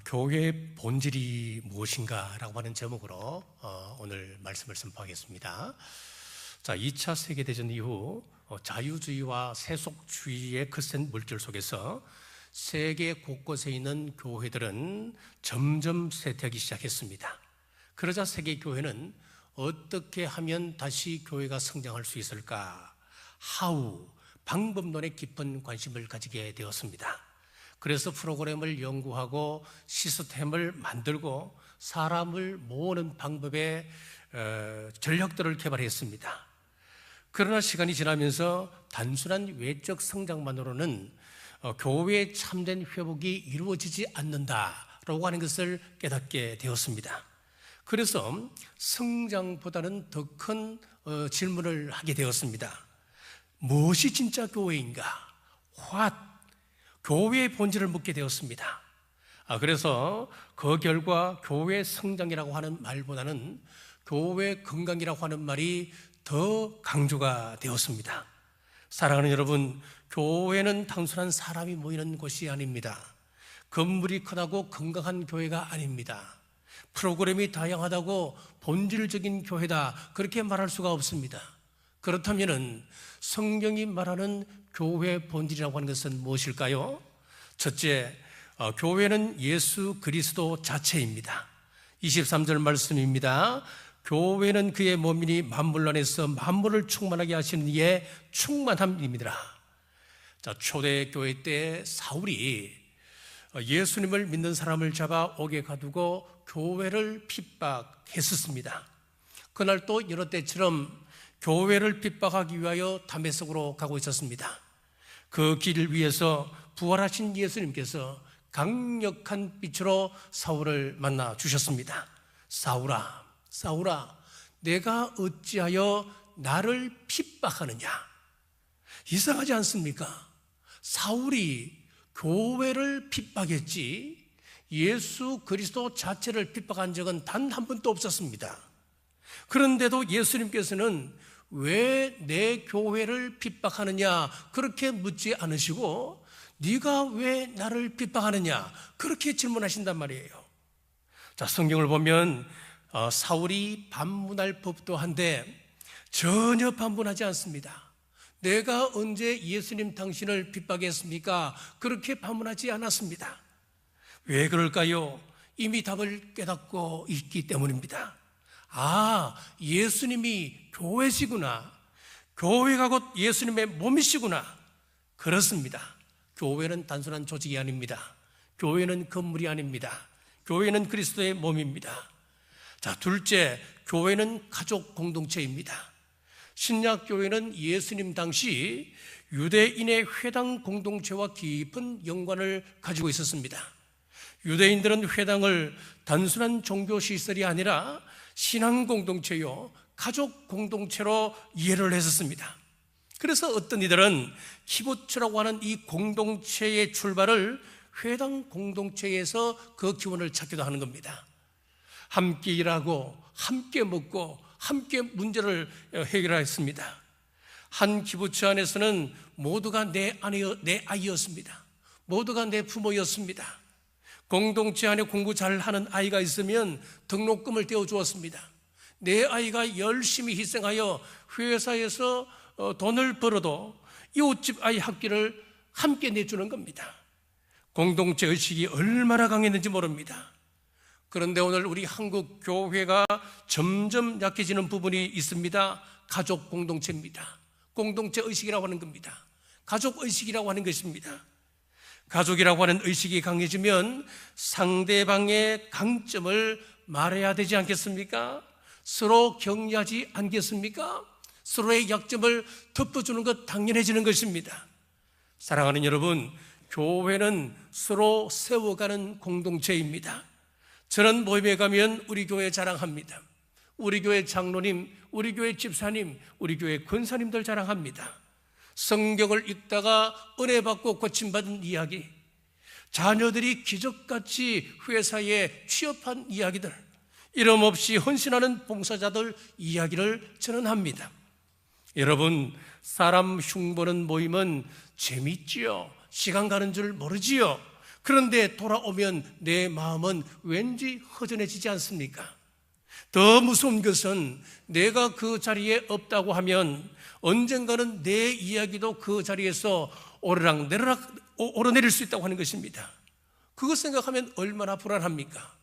교회의 본질이 무엇인가라고 하는 제목으로 오늘 말씀을 선포하겠습니다. 자, 2차 세계대전 이후 자유주의와 세속주의의 거센 물질 속에서 세계 곳곳에 있는 교회들은 점점 쇠퇴하기 시작했습니다. 그러자 세계 교회는 어떻게 하면 다시 교회가 성장할 수 있을까? 방법론에 깊은 관심을 가지게 되었습니다. 그래서 프로그램을 연구하고 시스템을 만들고 사람을 모으는 방법의 전략들을 개발했습니다. 그러나 시간이 지나면서 단순한 외적 성장만으로는 교회의 참된 회복이 이루어지지 않는다라고 하는 것을 깨닫게 되었습니다. 그래서 성장보다는 더 큰 질문을 하게 되었습니다. 무엇이 진짜 교회인가? 교회의 본질을 묻게 되었습니다. 그래서 그 결과 교회 성장이라고 하는 말보다는 교회 건강이라고 하는 말이 더 강조가 되었습니다. 사랑하는 여러분, 교회는 단순한 사람이 모이는 곳이 아닙니다. 건물이 크다고 건강한 교회가 아닙니다. 프로그램이 다양하다고 본질적인 교회다, 그렇게 말할 수가 없습니다. 그렇다면 성경이 말하는 교회 본질이라고 하는 것은 무엇일까요? 첫째, 교회는 예수 그리스도 자체입니다. 23절 말씀입니다. 교회는 그의 몸이니 만물 안에서 만물을 충만하게 하시는 이의 충만함입니다. 자, 초대교회 때 사울이 예수님을 믿는 사람을 잡아 옥에 가두고 교회를 핍박했었습니다. 그날 또 여러 때처럼 교회를 핍박하기 위하여 다메섹으로 가고 있었습니다. 그 길을 위해서 부활하신 예수님께서 강력한 빛으로 사울을 만나 주셨습니다. 사울아, 사울아, 내가 어찌하여 나를 핍박하느냐? 이상하지 않습니까? 사울이 교회를 핍박했지 예수 그리스도 자체를 핍박한 적은 단 한 번도 없었습니다. 그런데도 예수님께서는 왜 내 교회를 핍박하느냐 그렇게 묻지 않으시고 네가 왜 나를 핍박하느냐 그렇게 질문하신단 말이에요. 자, 성경을 보면 사울이 반문할 법도 한데 전혀 반문하지 않습니다. 내가 언제 예수님 당신을 핍박했습니까? 그렇게 반문하지 않았습니다. 왜 그럴까요? 이미 답을 깨닫고 있기 때문입니다. 예수님이 교회시구나. 교회가 곧 예수님의 몸이시구나. 그렇습니다. 교회는 단순한 조직이 아닙니다. 교회는 건물이 아닙니다. 교회는 그리스도의 몸입니다. 자, 둘째, 교회는 가족 공동체입니다. 신약교회는 예수님 당시 유대인의 회당 공동체와 깊은 연관을 가지고 있었습니다. 유대인들은 회당을 단순한 종교시설이 아니라 신앙 공동체요, 가족 공동체로 이해를 했었습니다. 그래서 어떤 이들은 키부츠라고 하는 이 공동체의 출발을 회당 공동체에서 그 기원을 찾기도 하는 겁니다. 함께 일하고 함께 먹고 함께 문제를 해결했습니다. 한 키부츠 안에서는 모두가 내 아이였습니다. 모두가 내 부모였습니다. 공동체 안에 공부 잘하는 아이가 있으면 등록금을 떼어주었습니다. 내 아이가 열심히 희생하여 회사에서 돈을 벌어도 이웃집 아이 학비를 함께 내주는 겁니다. 공동체 의식이 얼마나 강했는지 모릅니다. 그런데 오늘 우리 한국 교회가 점점 약해지는 부분이 있습니다. 가족 공동체입니다. 공동체 의식이라고 하는 겁니다. 가족 의식이라고 하는 것입니다. 가족이라고 하는 의식이 강해지면 상대방의 강점을 말해야 되지 않겠습니까? 서로 격려하지 않겠습니까? 서로의 약점을 덮어주는 것 당연해지는 것입니다. 사랑하는 여러분, 교회는 서로 세워가는 공동체입니다. 저는 모임에 가면 우리 교회 자랑합니다. 우리 교회 장로님, 우리 교회 집사님, 우리 교회 권사님들 자랑합니다. 성경을 읽다가 은혜 받고 고침받은 이야기, 자녀들이 기적같이 회사에 취업한 이야기들, 이름 없이 헌신하는 봉사자들 이야기를 저는 합니다. 여러분, 사람 흉보는 모임은 재밌지요. 시간 가는 줄 모르지요. 그런데 돌아오면 내 마음은 왠지 허전해지지 않습니까? 더 무서운 것은 내가 그 자리에 없다고 하면 언젠가는 내 이야기도 그 자리에서 오르락내리락 오르내릴 수 있다고 하는 것입니다. 그것 생각하면 얼마나 불안합니까?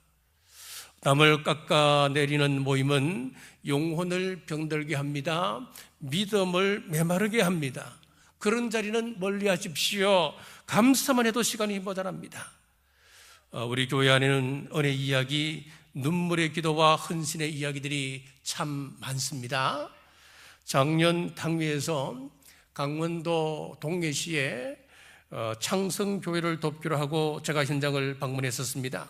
남을 깎아내리는 모임은 영혼을 병들게 합니다. 믿음을 메마르게 합니다. 그런 자리는 멀리 하십시오. 감사만 해도 시간이 모자랍니다. 우리 교회 안에는 은혜 이야기, 눈물의 기도와 헌신의 이야기들이 참 많습니다. 작년 당회에서 강원도 동해시에 창성교회를 돕기로 하고 제가 현장을 방문했었습니다.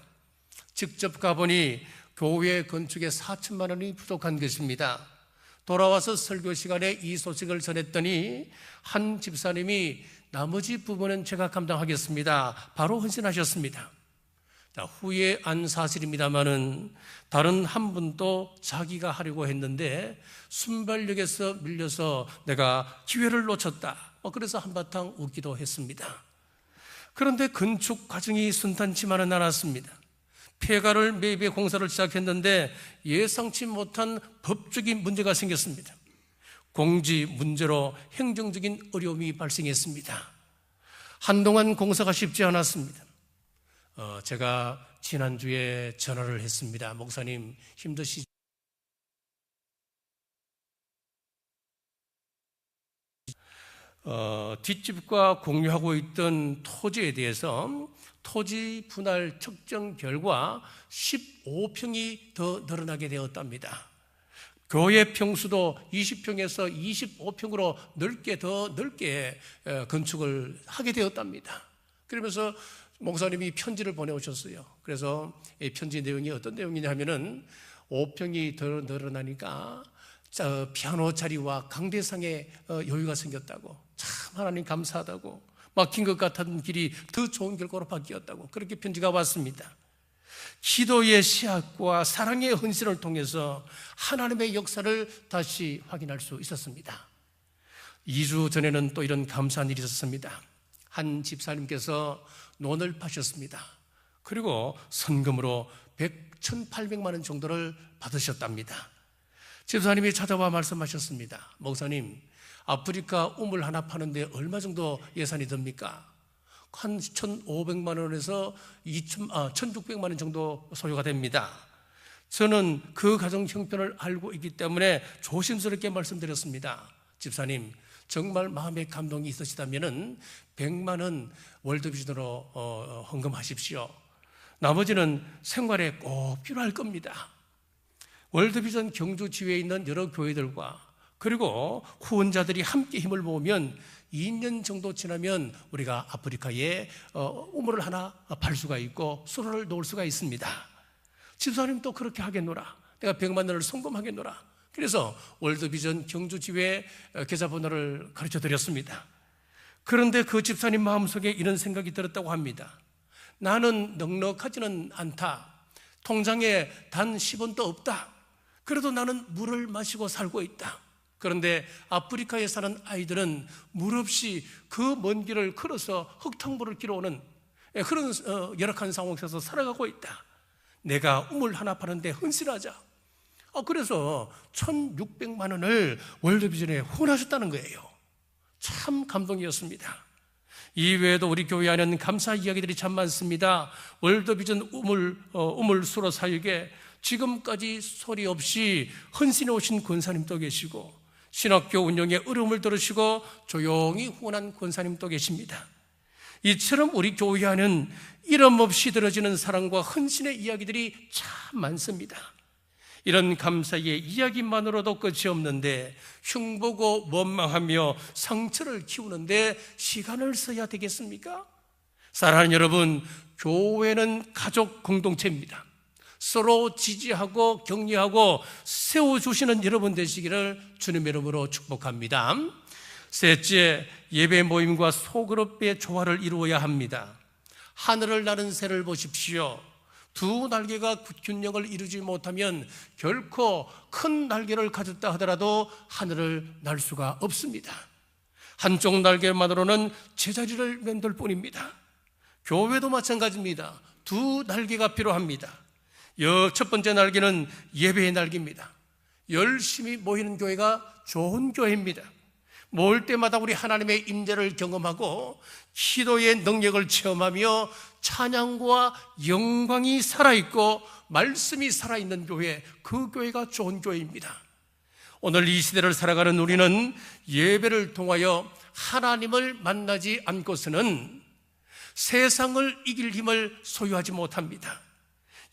직접 가보니 교회 건축에 4천만 원이 부족한 것입니다. 돌아와서 설교 시간에 이 소식을 전했더니 한 집사님이 나머지 부분은 제가 감당하겠습니다. 바로 헌신하셨습니다. 후에 안 사실입니다만은 다른 한 분도 자기가 하려고 했는데 순발력에서 밀려서 내가 기회를 놓쳤다. 그래서 한바탕 웃기도 했습니다. 그런데 건축 과정이 순탄치만은 않았습니다. 폐가를 매입의 공사를 시작했는데 예상치 못한 법적인 문제가 생겼습니다. 공지 문제로 행정적인 어려움이 발생했습니다. 한동안 공사가 쉽지 않았습니다. 제가 지난주에 전화를 했습니다. 목사님 힘드시죠? 뒷집과 공유하고 있던 토지에 대해서 토지 분할 측정 결과 15평이 더 늘어나게 되었답니다. 교회 평수도 20평에서 25평으로 더 넓게 건축을 하게 되었답니다. 그러면서 목사님이 편지를 보내오셨어요. 그래서 이 편지 내용이 어떤 내용이냐면은 5평이 더 늘어나니까 피아노 자리와 강대상에 여유가 생겼다고, 참 하나님 감사하다고, 막힌 것 같은 길이 더 좋은 결과로 바뀌었다고, 그렇게 편지가 왔습니다. 기도의 시학과 사랑의 헌신을 통해서 하나님의 역사를 다시 확인할 수 있었습니다. 2주 전에는 또 이런 감사한 일이 있었습니다. 한 집사님께서 논을 파셨습니다. 그리고 선금으로 1,800만 원 정도를 받으셨답니다. 집사님이 찾아와 말씀하셨습니다. 목사님, 아프리카 우물 하나 파는데 얼마 정도 예산이 듭니까? 한 1,500만 원에서 1,600만 원 정도 소요가 됩니다. 저는 그 가정 형편을 알고 있기 때문에 조심스럽게 말씀드렸습니다. 집사님, 정말 마음에 감동이 있으시다면 100만 원 월드비전으로 헌금하십시오. 나머지는 생활에 꼭 필요할 겁니다. 월드비전 경주 지회에 있는 여러 교회들과 그리고 후원자들이 함께 힘을 모으면 2년 정도 지나면 우리가 아프리카에 우물을 하나 팔 수가 있고 수로를 놓을 수가 있습니다. 집사님도 그렇게 하겠노라. 내가 100만 원을 송금하겠노라. 그래서 월드비전 경주지회 계좌번호를 가르쳐 드렸습니다. 그런데 그 집사님 마음속에 이런 생각이 들었다고 합니다. 나는 넉넉하지는 않다. 통장에 단 10원도 없다. 그래도 나는 물을 마시고 살고 있다. 그런데 아프리카에 사는 아이들은 물 없이 그 먼 길을 걸어서 흙탕물을 길어오는 그런 열악한 상황 속에서 살아가고 있다. 내가 우물 하나 파는데 헌신하자. 그래서 1,600만 원을 월드비전에 후원하셨다는 거예요. 참 감동이었습니다. 이외에도 우리 교회 안에는 감사 이야기들이 참 많습니다. 월드비전 우물 수로 사역에 지금까지 소리 없이 헌신해 오신 권사님도 계시고, 신학교 운영에 어려움을 들으시고 조용히 후원한 권사님도 계십니다. 이처럼 우리 교회 안에는 이름 없이 들어지는 사랑과 헌신의 이야기들이 참 많습니다. 이런 감사의 이야기만으로도 끝이 없는데 흉보고 원망하며 상처를 키우는데 시간을 써야 되겠습니까? 사랑하는 여러분, 교회는 가족 공동체입니다. 서로 지지하고 격려하고 세워주시는 여러분 되시기를 주님의 이름으로 축복합니다. 셋째, 예배 모임과 소그룹의 조화를 이루어야 합니다. 하늘을 나는 새를 보십시오. 두 날개가 균형을 이루지 못하면 결코 큰 날개를 가졌다 하더라도 하늘을 날 수가 없습니다. 한쪽 날개만으로는 제자리를 맴돌 뿐입니다. 교회도 마찬가지입니다. 두 날개가 필요합니다. 첫 번째 날개는 예배의 날개입니다. 열심히 모이는 교회가 좋은 교회입니다. 모일 때마다 우리 하나님의 임재를 경험하고 기도의 능력을 체험하며 찬양과 영광이 살아있고 말씀이 살아있는 교회, 그 교회가 좋은 교회입니다. 오늘 이 시대를 살아가는 우리는 예배를 통하여 하나님을 만나지 않고서는 세상을 이길 힘을 소유하지 못합니다.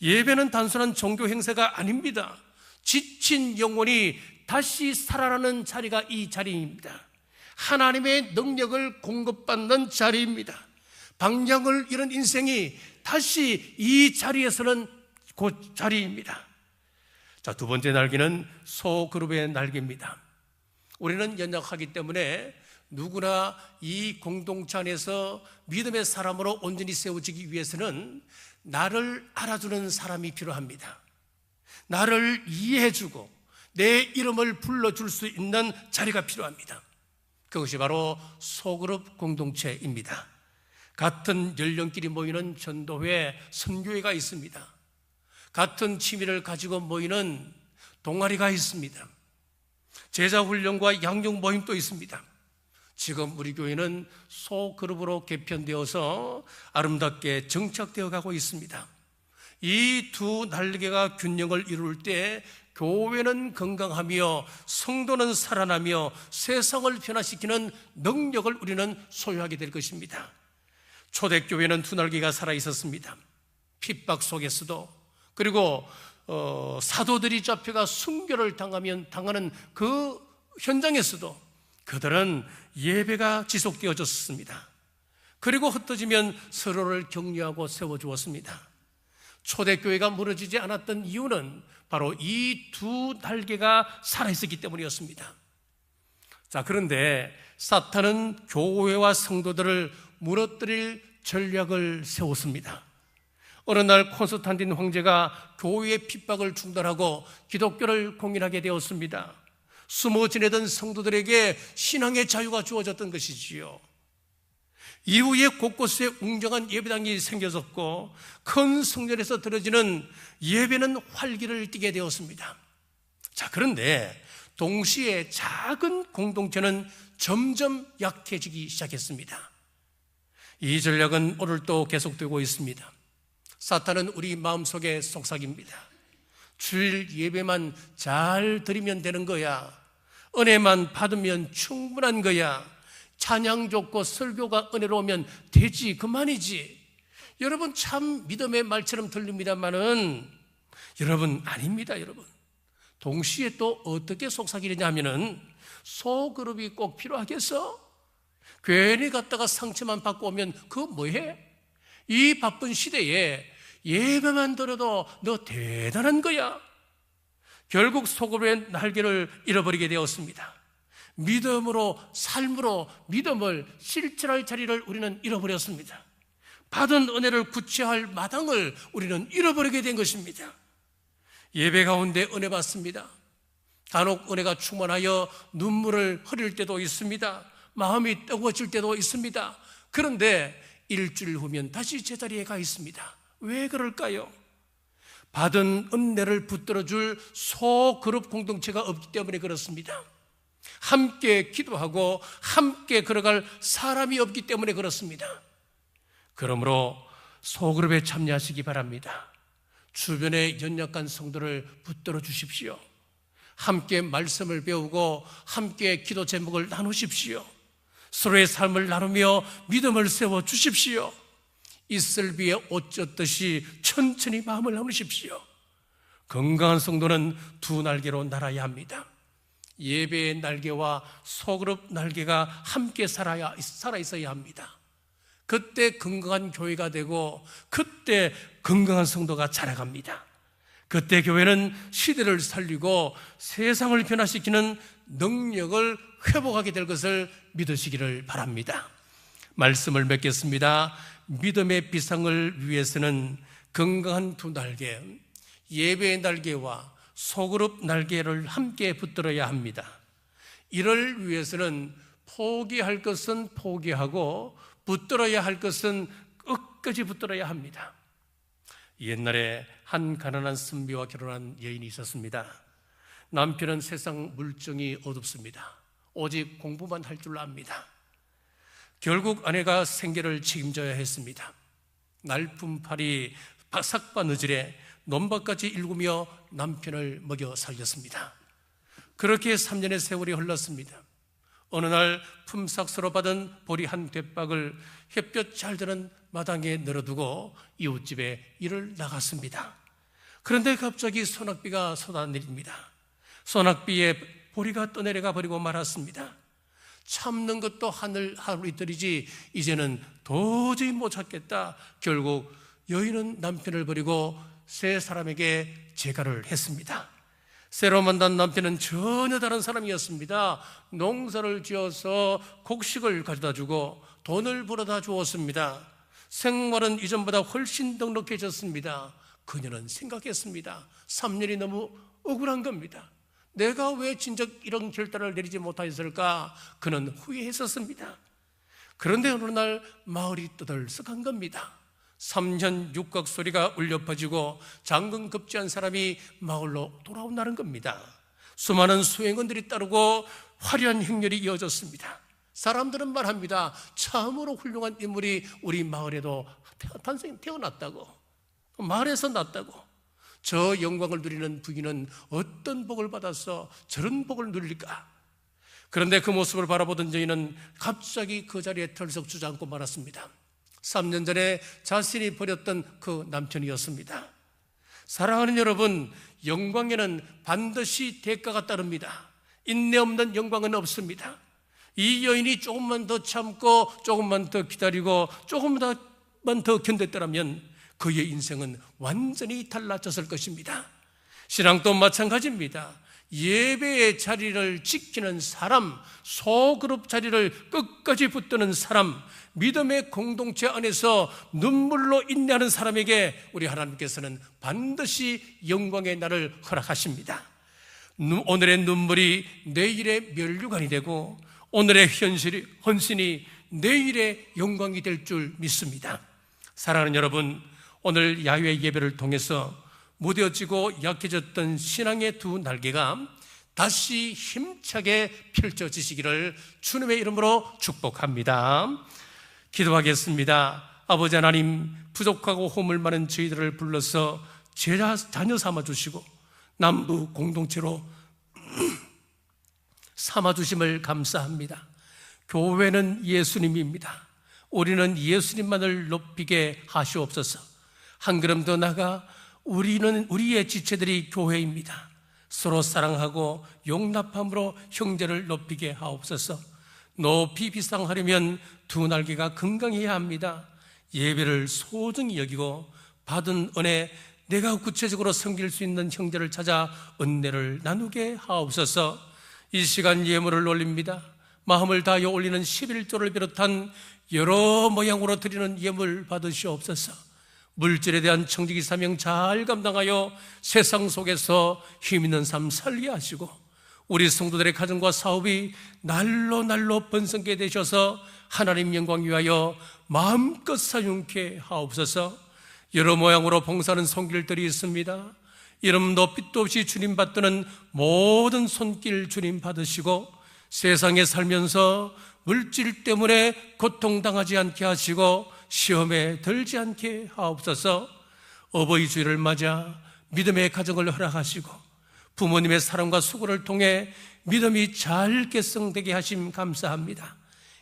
예배는 단순한 종교 행사가 아닙니다. 지친 영혼이 다시 살아나는 자리가 이 자리입니다. 하나님의 능력을 공급받는 자리입니다. 방향을 잃은 인생이 다시 이 자리에서는 그 자리입니다. 자, 두 번째 날개는 소그룹의 날개입니다. 우리는 연약하기 때문에 누구나 이 공동체 안에서 믿음의 사람으로 온전히 세워지기 위해서는 나를 알아주는 사람이 필요합니다. 나를 이해해주고 내 이름을 불러줄 수 있는 자리가 필요합니다. 그것이 바로 소그룹 공동체입니다. 같은 연령끼리 모이는 전도회, 선교회가 있습니다. 같은 취미를 가지고 모이는 동아리가 있습니다. 제자훈련과 양육 모임도 있습니다. 지금 우리 교회는 소그룹으로 개편되어서 아름답게 정착되어 가고 있습니다. 이 두 날개가 균형을 이룰 때 교회는 건강하며 성도는 살아나며 세상을 변화시키는 능력을 우리는 소유하게 될 것입니다. 초대교회는 두 날개가 살아있었습니다. 핍박 속에서도, 그리고 사도들이 잡혀가 순교를 당하는 그 현장에서도 그들은 예배가 지속되어졌습니다. 그리고 흩어지면 서로를 격려하고 세워주었습니다. 초대교회가 무너지지 않았던 이유는 바로 이 두 날개가 살아있었기 때문이었습니다. 자, 그런데 사탄은 교회와 성도들을 무너뜨릴 전략을 세웠습니다. 어느 날 콘스탄틴 황제가 교회의 핍박을 중단하고 기독교를 공인하게 되었습니다. 숨어 지내던 성도들에게 신앙의 자유가 주어졌던 것이지요. 이후에 곳곳에 웅장한 예배당이 생겨졌고 큰 성전에서 드려지는 예배는 활기를 띠게 되었습니다. 자, 그런데 동시에 작은 공동체는 점점 약해지기 시작했습니다. 이 전략은 오늘도 계속되고 있습니다. 사탄은 우리 마음속에 속삭입니다. 주일 예배만 잘 드리면 되는 거야. 은혜만 받으면 충분한 거야. 찬양 좋고 설교가 은혜로우면 되지, 그만이지. 여러분, 참 믿음의 말처럼 들립니다만은 여러분, 아닙니다. 여러분, 동시에 또 어떻게 속삭이느냐 하면은 소그룹이 꼭 필요하겠어? 괜히 갔다가 상처만 받고 오면 그거 뭐해? 이 바쁜 시대에 예배만 들어도 너 대단한 거야. 결국 소그룹의 날개를 잃어버리게 되었습니다. 믿음으로, 삶으로 믿음을 실천할 자리를 우리는 잃어버렸습니다. 받은 은혜를 구체할 마당을 우리는 잃어버리게 된 것입니다. 예배 가운데 은혜 받습니다. 간혹 은혜가 충만하여 눈물을 흘릴 때도 있습니다. 마음이 뜨거워질 때도 있습니다. 그런데 일주일 후면 다시 제자리에 가 있습니다. 왜 그럴까요? 받은 은혜를 붙들어줄 소그룹 공동체가 없기 때문에 그렇습니다. 함께 기도하고 함께 걸어갈 사람이 없기 때문에 그렇습니다. 그러므로 소그룹에 참여하시기 바랍니다. 주변의 연약한 성도를 붙들어 주십시오. 함께 말씀을 배우고 함께 기도 제목을 나누십시오. 서로의 삶을 나누며 믿음을 세워 주십시오. 이슬비에 옷 젖듯이 천천히 마음을 나누십시오. 건강한 성도는 두 날개로 날아야 합니다. 예배의 날개와 소그룹 날개가 함께 살아 있어야 합니다. 그때 건강한 교회가 되고 그때 건강한 성도가 자라갑니다. 그때 교회는 시대를 살리고 세상을 변화시키는 능력을 회복하게 될 것을 믿으시기를 바랍니다. 말씀을 맺겠습니다. 믿음의 비상을 위해서는 건강한 두 날개, 예배의 날개와 소그룹 날개를 함께 붙들어야 합니다. 이를 위해서는 포기할 것은 포기하고 붙들어야 할 것은 끝까지 붙들어야 합니다. 옛날에 한 가난한 선비와 결혼한 여인이 있었습니다. 남편은 세상 물정이 어둡습니다. 오직 공부만 할 줄 압니다. 결국 아내가 생계를 책임져야 했습니다. 날품팔이 삭바느질에 논밭까지 일구며 남편을 먹여 살렸습니다. 그렇게 3년의 세월이 흘렀습니다. 어느 날 품삯으로 받은 보리 한 돛박을 햇볕 잘 드는 마당에 널어두고 이웃집에 일을 나갔습니다. 그런데 갑자기 소낙비가 쏟아내립니다. 소낙비에 보리가 떠내려가 버리고 말았습니다. 참는 것도 하루 이틀이지 이제는 도저히 못 찾겠다. 결국 여인은 남편을 버리고 새 사람에게 재가를 했습니다. 새로 만난 남편은 전혀 다른 사람이었습니다. 농사를 지어서 곡식을 가져다 주고 돈을 벌어다 주었습니다. 생활은 이전보다 훨씬 넉넉해졌습니다. 그녀는 생각했습니다. 3년이 너무 억울한 겁니다. 내가 왜 진작 이런 결단을 내리지 못하였을까? 그는 후회했었습니다. 그런데 어느 날 마을이 떠들썩한 겁니다. 3년 육각 소리가 울려 퍼지고 장근급제한 사람이 마을로 돌아온다는 겁니다. 수많은 수행원들이 따르고 화려한 행렬이 이어졌습니다. 사람들은 말합니다. 참으로 훌륭한 인물이 우리 마을에도 태어났다고, 마을에서 났다고. 저 영광을 누리는 부인은 어떤 복을 받아서 저런 복을 누릴까? 그런데 그 모습을 바라보던 저희는 갑자기 그 자리에 털썩 주저앉고 말았습니다. 3년 전에 자신이 버렸던 그 남편이었습니다. 사랑하는 여러분, 영광에는 반드시 대가가 따릅니다. 인내 없는 영광은 없습니다. 이 여인이 조금만 더 참고 조금만 더 기다리고 조금만 더 견뎠더라면 그의 인생은 완전히 달라졌을 것입니다. 신앙도 마찬가지입니다. 예배의 자리를 지키는 사람, 소그룹 자리를 끝까지 붙드는 사람, 믿음의 공동체 안에서 눈물로 인내하는 사람에게 우리 하나님께서는 반드시 영광의 날을 허락하십니다. 오늘의 눈물이 내일의 면류관이 되고 오늘의 헌신이 내일의 영광이 될 줄 믿습니다. 사랑하는 여러분, 오늘 야외 예배를 통해서 무뎌지고 약해졌던 신앙의 두 날개가 다시 힘차게 펼쳐지시기를 주님의 이름으로 축복합니다. 기도하겠습니다. 아버지 하나님, 부족하고 허물 많은 저희들을 불러서 자녀 삼아주시고 남부 공동체로 삼아주심을 감사합니다. 교회는 예수님입니다. 우리는 예수님만을 높이게 하시옵소서. 한 걸음 더 나가 우리의 지체들이 교회입니다. 서로 사랑하고 용납함으로 형제를 높이게 하옵소서. 높이 비상하려면 두 날개가 건강해야 합니다. 예배를 소중히 여기고 받은 은혜, 내가 구체적으로 섬길 수 있는 형제를 찾아 은혜를 나누게 하옵소서. 이 시간 예물을 올립니다. 마음을 다하여 올리는 11조를 비롯한 여러 모양으로 드리는 예물 받으시옵소서. 물질에 대한 청지기 사명 잘 감당하여 세상 속에서 힘있는 삶 살게 하시고 우리 성도들의 가정과 사업이 날로 번성게 되셔서 하나님 영광 위하여 마음껏 사용케 하옵소서. 여러 모양으로 봉사하는 손길들이 있습니다. 이름도 빛도 없이 주님 받드는 모든 손길 주님 받으시고 세상에 살면서 물질 때문에 고통당하지 않게 하시고 시험에 들지 않게 하옵소서. 어버이 주일을 맞아 믿음의 가정을 허락하시고 부모님의 사랑과 수고를 통해 믿음이 잘 결성되게 하심 감사합니다.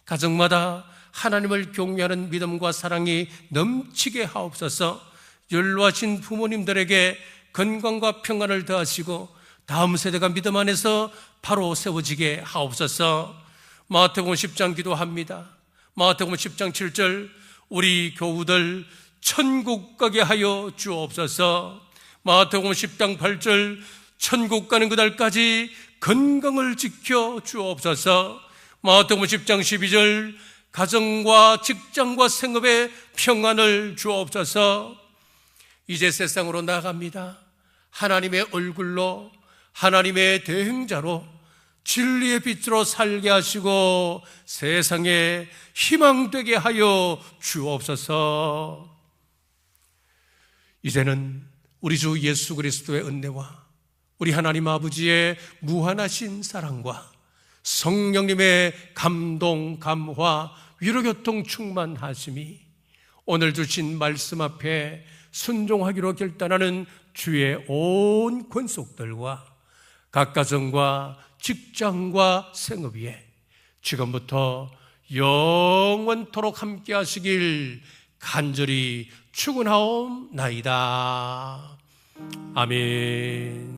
가정마다 하나님을 경외하는 믿음과 사랑이 넘치게 하옵소서. 연로하신 부모님들에게 건강과 평안을 더하시고 다음 세대가 믿음 안에서 바로 세워지게 하옵소서. 마태복음 10장 기도합니다. 마태복음 10장 7절, 우리 교우들 천국 가게 하여 주옵소서. 마태복음 10장 8절, 천국 가는 그날까지 건강을 지켜 주옵소서. 마태복음 10장 12절, 가정과 직장과 생업에 평안을 주옵소서. 이제 세상으로 나갑니다. 하나님의 얼굴로, 하나님의 대행자로, 진리의 빛으로 살게 하시고 세상에 희망되게 하여 주옵소서. 이제는 우리 주 예수 그리스도의 은혜와 우리 하나님 아버지의 무한하신 사랑과 성령님의 감동, 감화, 위로교통 충만하심이 오늘 주신 말씀 앞에 순종하기로 결단하는 주의 온 권속들과 각 가정과 직장과 생업 위에 지금부터 영원토록 함께 하시길 간절히 축원하옵나이다. 아멘.